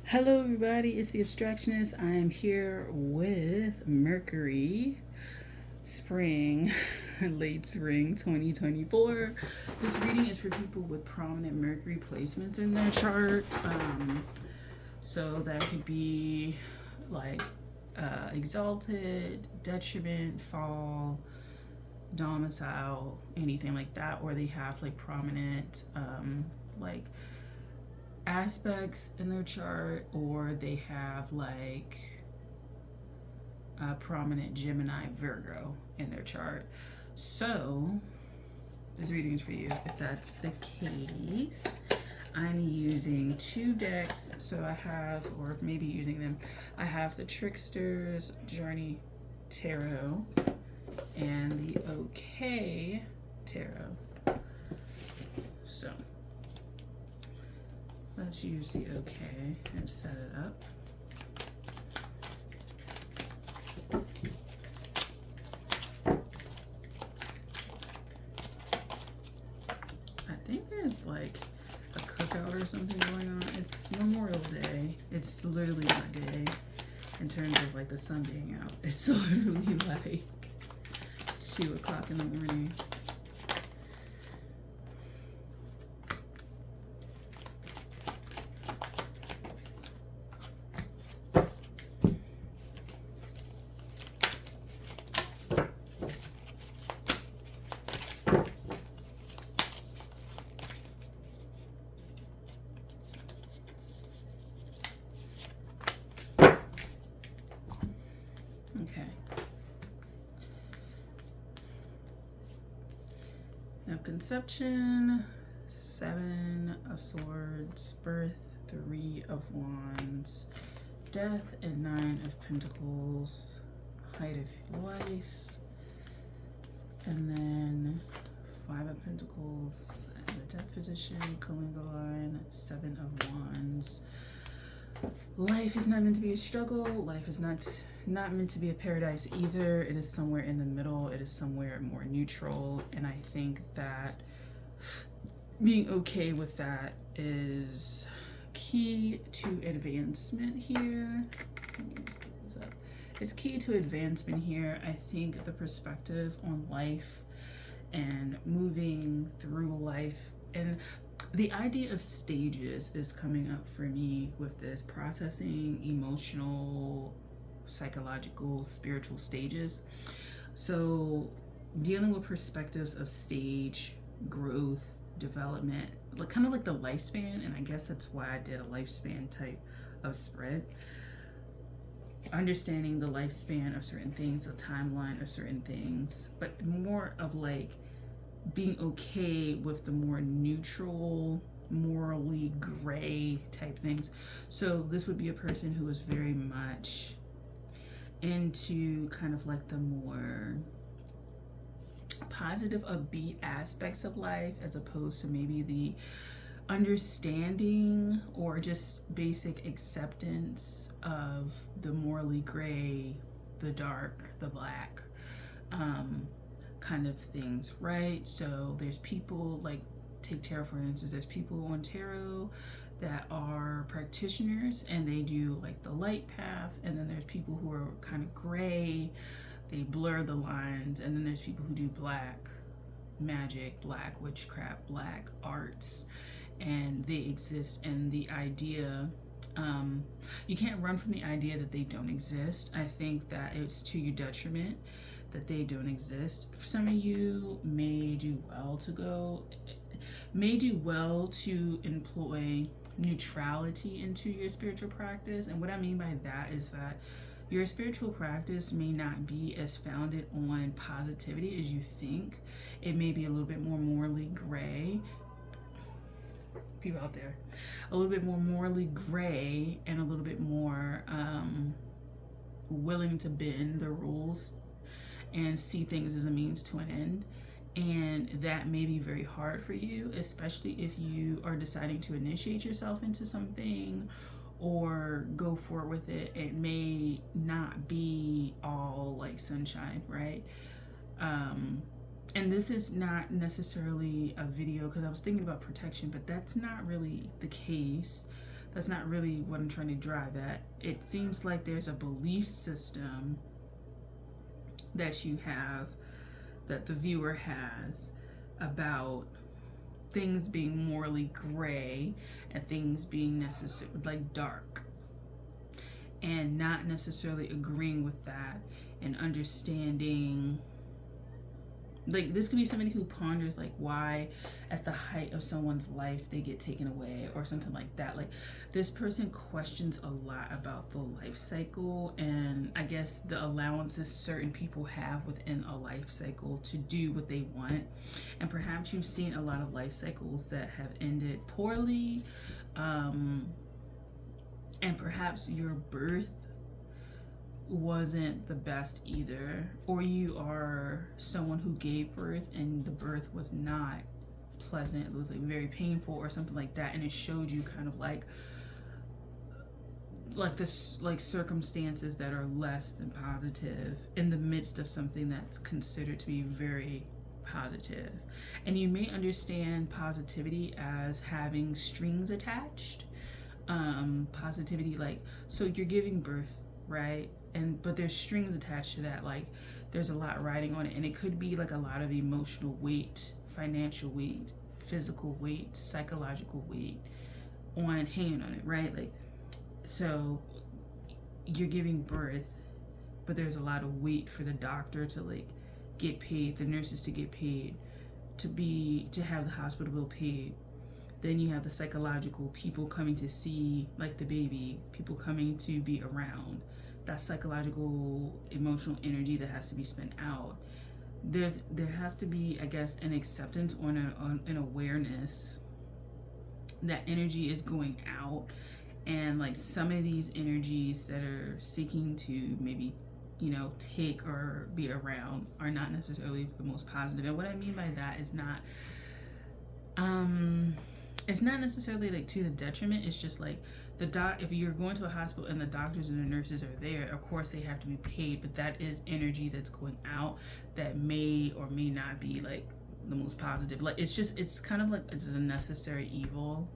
Hello, everybody. It's the Abstractionist. I am here with Mercury, spring, late spring 2024. This reading is for people with prominent Mercury placements in their chart. So that could be like exalted, detriment, fall, domicile, anything like that, or they have like prominent, like aspects in their chart, or they have like a prominent Gemini, Virgo in their chart. So this reading is for you if that's the case. I'm using two decks, so I have, or maybe using them, I have the Trickster's Journey Tarot and the OK Tarot. So let's use the OK and set it up. I think there's like a cookout or something going on. It's Memorial Day. It's literally not day in terms of like the sun being out. It's literally like 2 o'clock in the morning. Okay. Now conception, 7 of Swords, birth, 3 of Wands, death, and 9 of Pentacles, height of life, and then 5 of Pentacles, and the death position, Kalinga line, 7 of Wands. Life is not meant to be a struggle. Life is not meant to be a paradise either. It is somewhere in the middle. It is somewhere more neutral. And I think that being okay with that is key to advancement here. Let me just put this up. It's key to advancement here. I think the perspective on life and moving through life, and the idea of stages is coming up for me with this: processing, emotional, psychological, spiritual stages. So dealing with perspectives of stage, growth, development, like kind of like the lifespan. And I guess that's why I did a lifespan type of spread. Understanding the lifespan of certain things, the timeline of certain things, but more of like being okay with the more neutral, morally gray type things. So this would be a person who is very much into kind of like the more positive, upbeat aspects of life, as opposed to maybe the understanding or just basic acceptance of the morally gray, the dark, the black, kind of things, right? So there's people like, take tarot for instance, there's people on tarot that are practitioners and they do like the light path, and then there's people who are kind of gray, they blur the lines, and then there's people who do black magic, black witchcraft, black arts, and they exist. And the idea, you can't run from the idea that they don't exist. I think that it's to your detriment that they don't exist. Some of you may do well to employ neutrality into your spiritual practice. And what I mean by that is that your spiritual practice may not be as founded on positivity as you think. It may be a little bit more morally gray. People out there, a little bit more morally gray, and a little bit more willing to bend the rules and see things as a means to an end. And that may be very hard for you, especially if you are deciding to initiate yourself into something or go forward with it. It may not be all like sunshine, right? And this is not necessarily a video, because I was thinking about protection, but that's not really the case. That's not really what I'm trying to drive at. It seems like there's a belief system that you have, that the viewer has, about things being morally gray and things being necessarily like dark, and not necessarily agreeing with that and understanding. Like, this could be somebody who ponders like why at the height of someone's life they get taken away or something like that. Like, this person questions a lot about the life cycle, and I guess the allowances certain people have within a life cycle to do what they want. And perhaps you've seen a lot of life cycles that have ended poorly, and perhaps your birth wasn't the best either, or you are someone who gave birth and the birth was not pleasant, it was like very painful or something like that, and it showed you kind of like this, like circumstances that are less than positive in the midst of something that's considered to be very positive. And you may understand positivity as having strings attached. Positivity, like, so you're giving birth, right? But there's strings attached to that, like there's a lot riding on it, and it could be like a lot of emotional weight, financial weight, physical weight, psychological weight on hanging on it, right? Like, so you're giving birth, but there's a lot of weight for the doctor to like get paid, the nurses to get paid, to have the hospital bill paid. Then you have the psychological people coming to see like the baby, people coming to be around. That psychological, emotional energy that has to be spent out. There has to be, I guess, an acceptance or an awareness that energy is going out, and like some of these energies that are seeking to maybe, take or be around are not necessarily the most positive. And what I mean by that is not it's not necessarily like to the detriment. It's just like if you're going to a hospital and the doctors and the nurses are there, of course they have to be paid, but that is energy that's going out that may or may not be like the most positive. Like, it's kind of like it's a necessary evil,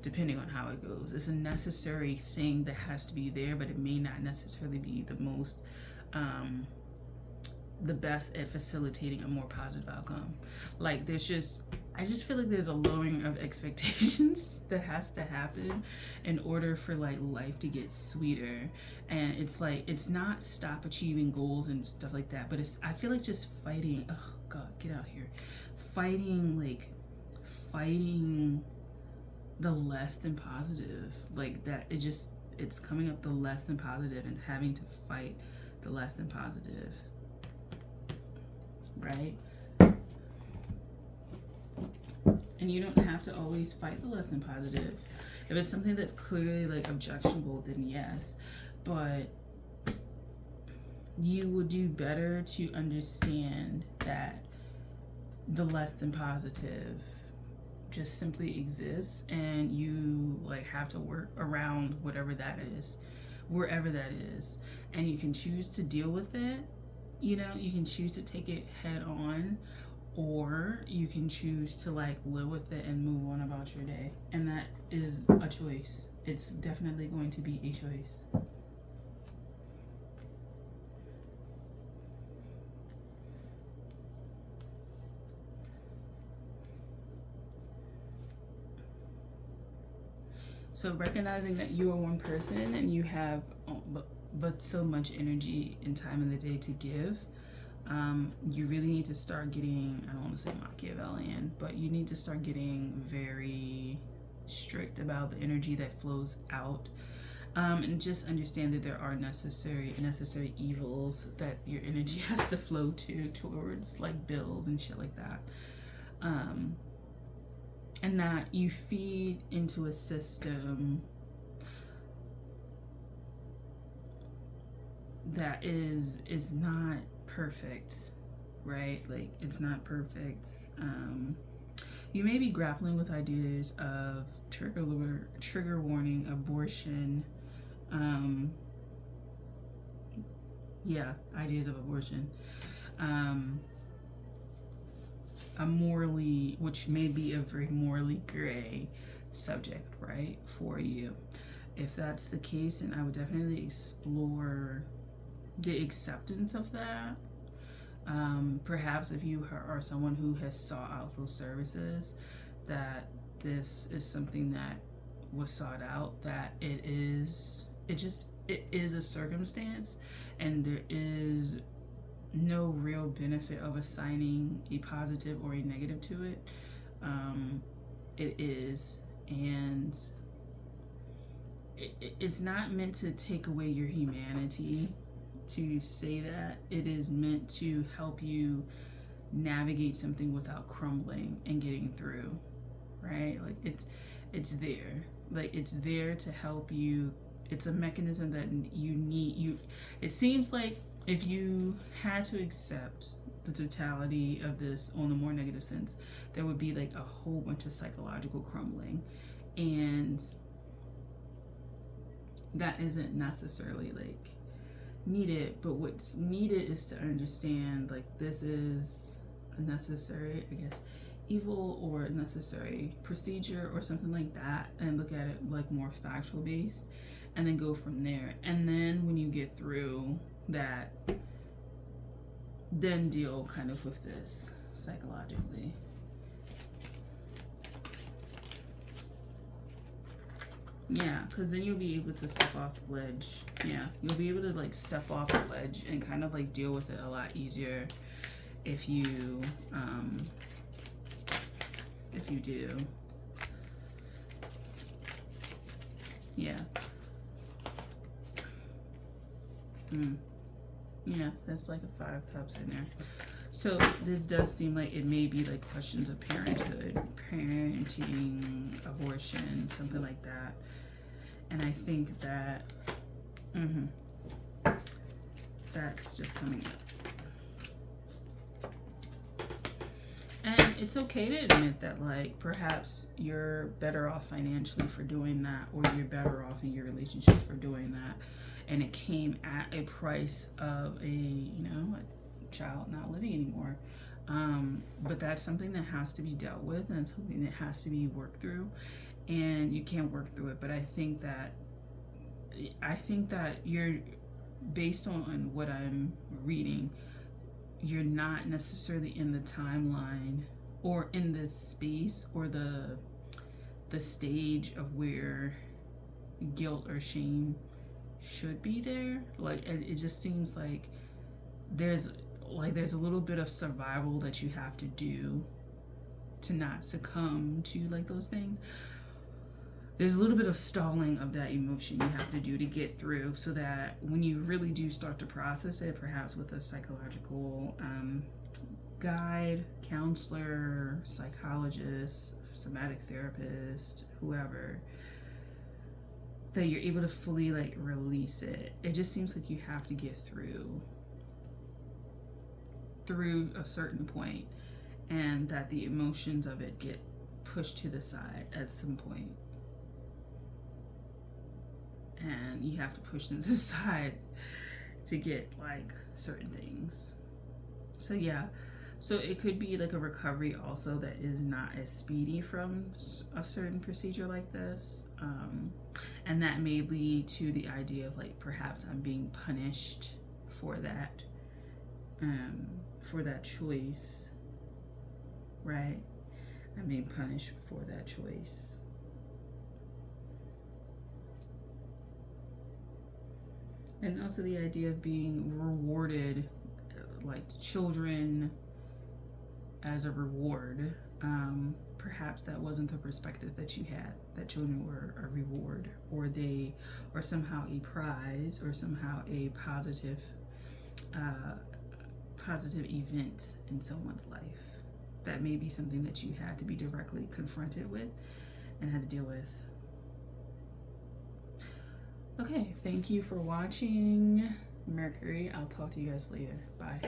depending on how it goes. It's a necessary thing that has to be there, but it may not necessarily be the most the best at facilitating a more positive outcome. Like, I just feel like there's a lowering of expectations that has to happen in order for like life to get sweeter. And it's like, it's not stop achieving goals and stuff like that, but I feel like just fighting, oh God, get out here. Fighting the less than positive, like that, it's coming up the less than positive and having to fight the less than positive, right? And you don't have to always fight the less than positive. If it's something that's clearly like objectionable, then yes. But you would do better to understand that the less than positive just simply exists, and you like have to work around whatever that is, wherever that is. And you can choose to deal with it. You can choose to take it head on, or you can choose to like live with it and move on about your day. And that is a choice. It's definitely going to be a choice. So recognizing that you are one person and you have but so much energy and time in the day to give, you really need to start getting, I don't want to say Machiavellian, but you need to start getting very strict about the energy that flows out, and just understand that there are necessary evils that your energy has to flow towards, like bills and shit like that, and that you feed into a system that is not perfect, right? Like, it's not perfect. You may be grappling with ideas of trigger warning, abortion, ideas of abortion, which may be a very morally gray subject, right, for you. If that's the case, then I would definitely explore the acceptance of that. Perhaps if you are someone who has sought out those services, that this is something that was sought out, that it is a circumstance, and there is no real benefit of assigning a positive or a negative to it. It is, and it's not meant to take away your humanity to say that. It is meant to help you navigate something without crumbling and getting through, right? Like it's there. Like it's there to help you. It's a mechanism that you need. It seems like if you had to accept the totality of this on the more negative sense, there would be like a whole bunch of psychological crumbling, and that isn't necessarily like needed. But what's needed is to understand like this is a necessary, I guess, evil or necessary procedure or something like that, and look at it like more factual based, and then go from there. And then when you get through that, then deal kind of with this psychologically. Yeah, because then you'll be able to step off the ledge. Yeah, you'll be able to like step off the ledge and kind of like deal with it a lot easier if you do. Yeah. Yeah, that's like a 5 cups in there. So this does seem like it may be like questions of parenthood, parenting, abortion, something like that. And I think that that's just coming up. And it's okay to admit that like perhaps you're better off financially for doing that, or you're better off in your relationships for doing that, and it came at a price of a child not living anymore. But that's something that has to be dealt with, and it's something that has to be worked through, and you can't work through it. But I think that you're, based on what I'm reading, you're not necessarily in the timeline or in the space or the stage of where guilt or shame should be there. Like it just seems like there's a little bit of survival that you have to do to not succumb to like those things. There's a little bit of stalling of that emotion you have to do to get through, so that when you really do start to process it, perhaps with a psychological guide, counselor, psychologist, somatic therapist, whoever, that you're able to fully like release it. It just seems like you have to get through a certain point, and that the emotions of it get pushed to the side at some point, and you have to push them to the side to get like certain things. So yeah, so it could be like a recovery also that is not as speedy from a certain procedure like this, and that may lead to the idea of like perhaps I'm being punished for that choice, right? I'm being punished for that choice. And also the idea of being rewarded, like children as a reward. Perhaps that wasn't the perspective that you had, that children were a reward, or they are somehow a prize, or somehow a positive event in someone's life. That may be something that you had to be directly confronted with and had to deal with. Okay, thank you for watching Mercury. I'll talk to you guys later. Bye.